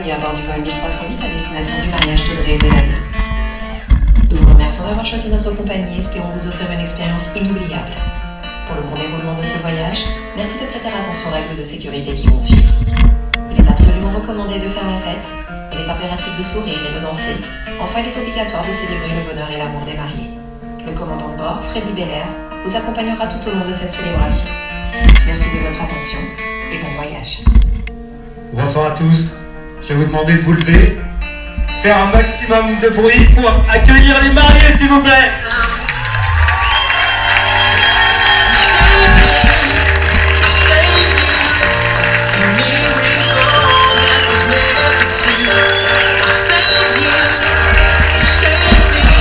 bienvenue à bord du vol 1308 à destination du mariage d'Audrey et de Damien. Nous vous remercions d'avoir choisi notre compagnie et espérons vous offrir une expérience inoubliable. Pour le bon déroulement de ce voyage, merci de prêter attention aux règles de sécurité qui vont suivre. Il est absolument recommandé de faire la fête, il est impératif de sourire et de danser, enfin il est obligatoire de célébrer le bonheur et l'amour des mariés. Le commandant de bord, Freddy Belair, vous accompagnera tout au long de cette célébration. Merci de votre attention et bon voyage. Bonsoir à tous, je vais vous demander de vous lever, faire un maximum de bruit pour accueillir les mariés s'il vous plaît.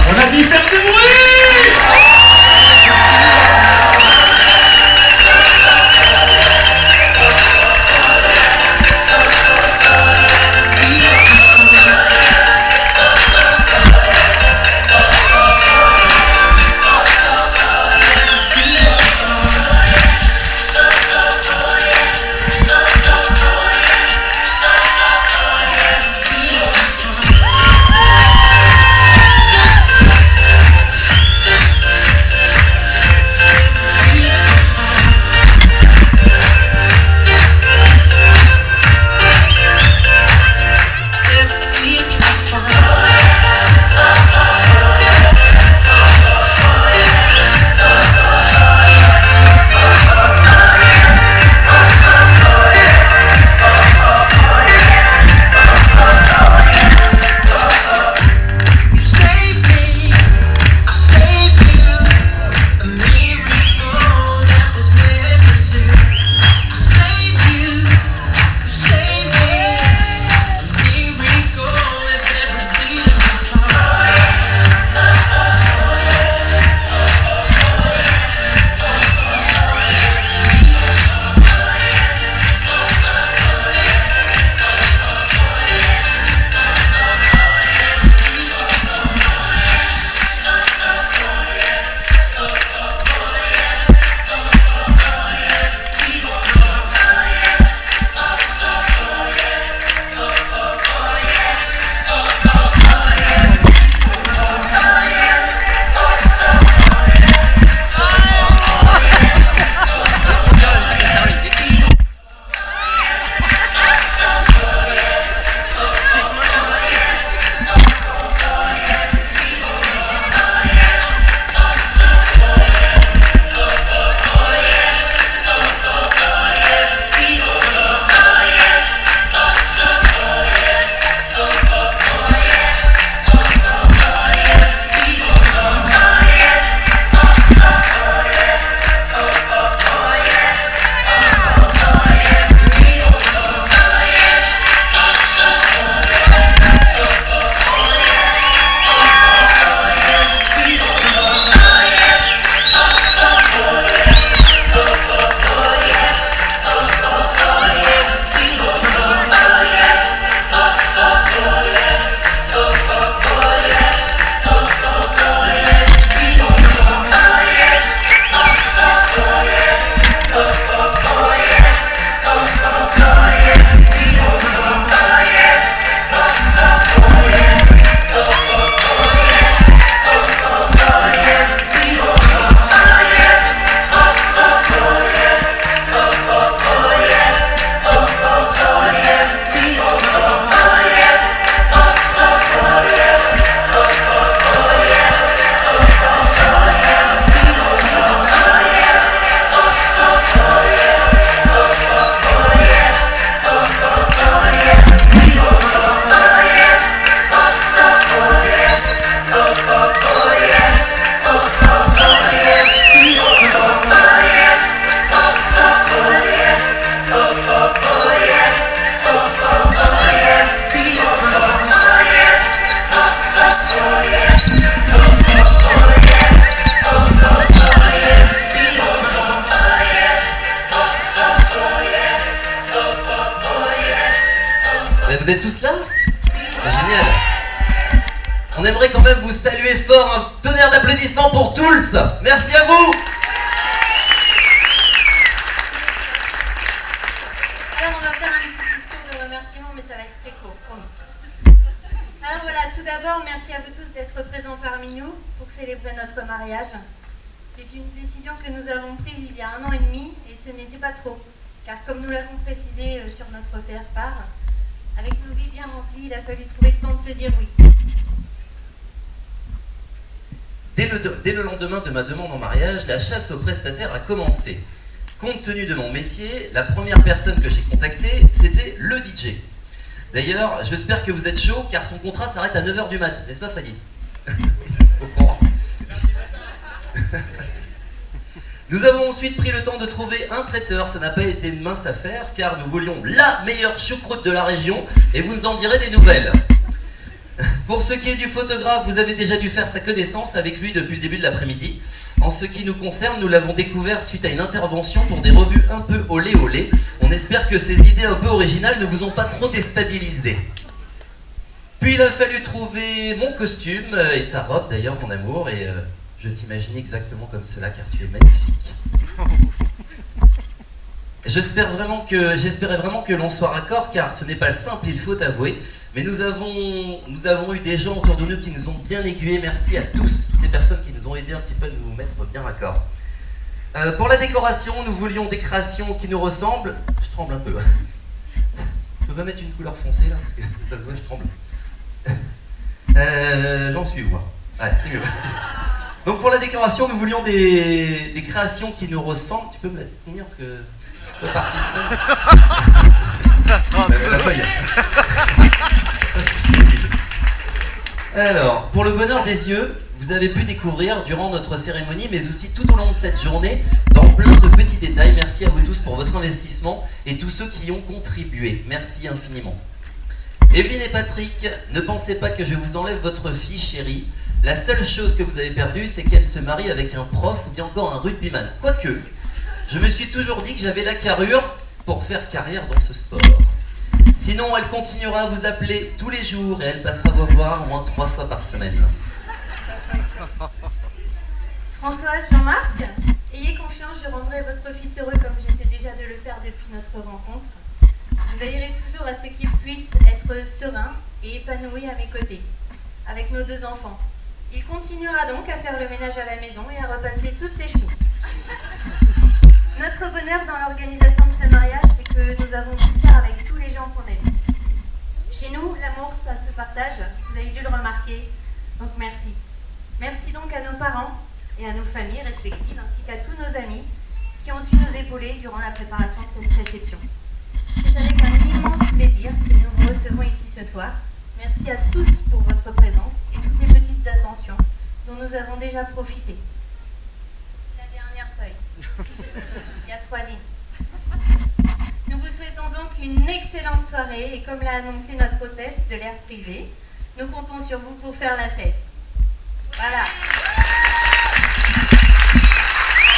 On a dit faire du bruit. Vous êtes tous là? Génial. On aimerait quand même vous saluer fort, un tonnerre d'applaudissements pour tous. Merci à vous. Alors on va faire un petit discours de remerciement, mais ça va être très court, promis. Alors voilà, tout d'abord, merci à vous tous d'être présents parmi nous pour célébrer notre mariage. C'est une décision que nous avons prise il y a 1 an et demi et ce n'était pas trop. Car comme nous l'avons précisé sur notre faire-part, avec nos vies bien remplies, il a fallu trouver le temps de se dire oui. Dès le lendemain de ma demande en mariage, la chasse aux prestataires a commencé. Compte tenu de mon métier, la première personne que j'ai contactée, c'était le DJ. D'ailleurs, j'espère que vous êtes chaud, car son contrat s'arrête à 9h du mat', n'est-ce pas Freddy? Nous avons ensuite pris le temps de trouver un traiteur, ça n'a pas été une mince affaire, car nous voulions la meilleure choucroute de la région, et vous nous en direz des nouvelles. Pour ce qui est du photographe, vous avez déjà dû faire sa connaissance avec lui depuis le début de l'après-midi. En ce qui nous concerne, nous l'avons découvert suite à une intervention pour des revues un peu olé olé. On espère que ces idées un peu originales ne vous ont pas trop déstabilisé. Puis il a fallu trouver mon costume et ta robe d'ailleurs mon amour, et je t'imagine exactement comme cela car tu es magnifique. J'espérais vraiment que l'on soit raccord, car ce n'est pas le simple, il faut avouer. Mais nous avons eu des gens autour de nous qui nous ont bien aiguillés. Merci à tous ces personnes qui nous ont aidés un petit peu à nous mettre bien raccord. Pour la décoration, nous voulions des créations qui nous ressemblent. Je tremble un peu. Je peux pas mettre une couleur foncée là, parce que ça se voit, je tremble. J'en suis où moi? Ouais, c'est mieux. Donc pour la décoration, nous voulions des créations qui nous ressemblent. Tu peux me la tenir parce que... Alors, pour le bonheur des yeux, vous avez pu découvrir durant notre cérémonie, mais aussi tout au long de cette journée, dans plein de petits détails. Merci à vous tous pour votre investissement et tous ceux qui y ont contribué. Merci infiniment. Evelyne et Patrick, ne pensez pas que je vous enlève votre fille chérie. La seule chose que vous avez perdue, c'est qu'elle se marie avec un prof ou bien encore un rugbyman. Quoique, je me suis toujours dit que j'avais la carrure pour faire carrière dans ce sport. Sinon, elle continuera à vous appeler tous les jours et elle passera vous voir au moins 3 fois par semaine. Françoise, Jean-Marc, ayez confiance, je rendrai votre fils heureux comme j'essaie déjà de le faire depuis notre rencontre. Je veillerai toujours à ce qu'il puisse être serein et épanoui à mes côtés, avec nos 2 enfants. Il continuera donc à faire le ménage à la maison et à repasser toutes ses chemises. Notre bonheur dans l'organisation de ce mariage, c'est que nous avons pu le faire avec tous les gens qu'on aime. Chez nous, l'amour, ça se partage, vous avez dû le remarquer, donc merci. Merci donc à nos parents et à nos familles respectives, ainsi qu'à tous nos amis qui ont su nous épauler durant la préparation de cette réception. C'est avec un immense plaisir que nous vous recevons ici ce soir. Merci à tous pour votre présence et toutes les petites attentions dont nous avons déjà profité. La dernière feuille. Il y a 3 lignes. Nous vous souhaitons donc une excellente soirée et comme l'a annoncé notre hôtesse de l'air privé, nous comptons sur vous pour faire la fête. Voilà.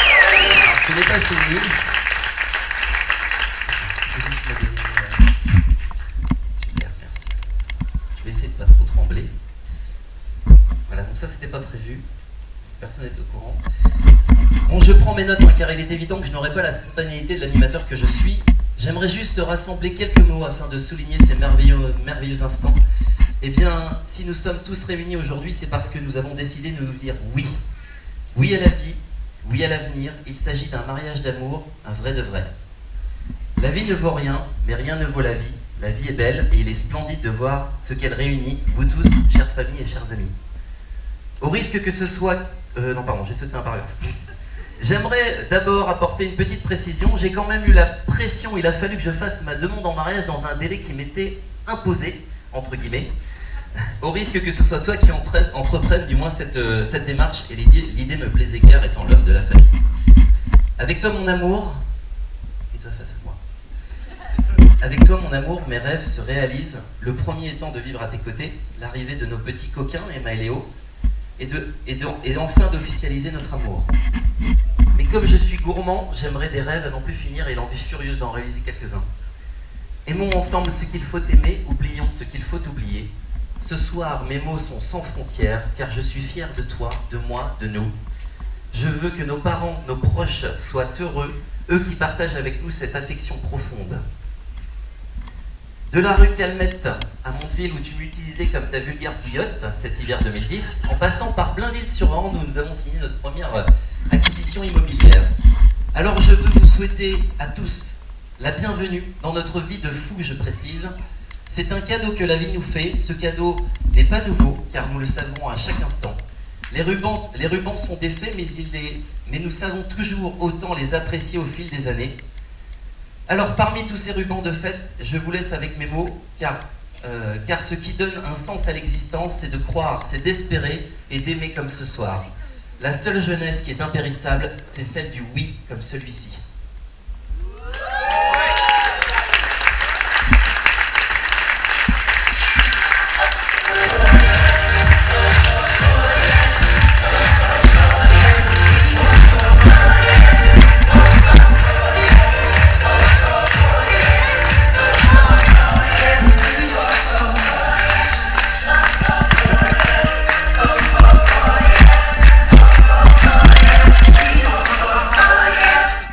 Alors, ce n'est pas fini. Super, merci. Je vais essayer de pas trop trembler. Voilà, donc ça c'était pas prévu. Personne n'est au courant. Bon, je prends mes notes car il est évident que je n'aurai pas la spontanéité de l'animateur que je suis. J'aimerais juste rassembler quelques mots afin de souligner ces merveilleux instants. Eh bien, si nous sommes tous réunis aujourd'hui, c'est parce que nous avons décidé de nous dire oui. Oui à la vie, oui à l'avenir. Il s'agit d'un mariage d'amour, un vrai de vrai. La vie ne vaut rien, mais rien ne vaut la vie. La vie est belle et il est splendide de voir ce qu'elle réunit, vous tous, chères familles et chers amis. Au risque que ce soit... non, pardon, j'ai sauté un paragraphe. J'aimerais d'abord apporter une petite précision. J'ai quand même eu la pression, il a fallu que je fasse ma demande en mariage dans un délai qui m'était imposé, entre guillemets, au risque que ce soit toi qui entreprenne du moins cette démarche, et l'idée me plaisait guère étant l'homme de la famille. Avec toi mon amour, et toi face à moi, avec toi mon amour, mes rêves se réalisent, le premier étant de vivre à tes côtés, l'arrivée de nos petits coquins, Emma et Léo, et enfin d'officialiser notre amour. Mais comme je suis gourmand, j'aimerais des rêves à n'en plus finir et l'envie furieuse d'en réaliser quelques-uns. Aimons ensemble ce qu'il faut aimer, oublions ce qu'il faut oublier. Ce soir, mes mots sont sans frontières, car je suis fier de toi, de moi, de nous. Je veux que nos parents, nos proches soient heureux, eux qui partagent avec nous cette affection profonde. De la rue Calmette à Mondeville, où tu m'utilisais comme ta vulgaire bouillotte cet hiver 2010, en passant par Blainville-sur-Orne, où nous avons signé notre première acquisition immobilière. Alors je veux vous souhaiter à tous la bienvenue dans notre vie de fou, je précise. C'est un cadeau que la vie nous fait. Ce cadeau n'est pas nouveau, car nous le savons à chaque instant. Les rubans sont défaits, mais nous savons toujours autant les apprécier au fil des années. Alors parmi tous ces rubans de fête, je vous laisse avec mes mots, car ce qui donne un sens à l'existence, c'est de croire, c'est d'espérer et d'aimer comme ce soir. La seule jeunesse qui est impérissable, c'est celle du oui comme celui-ci.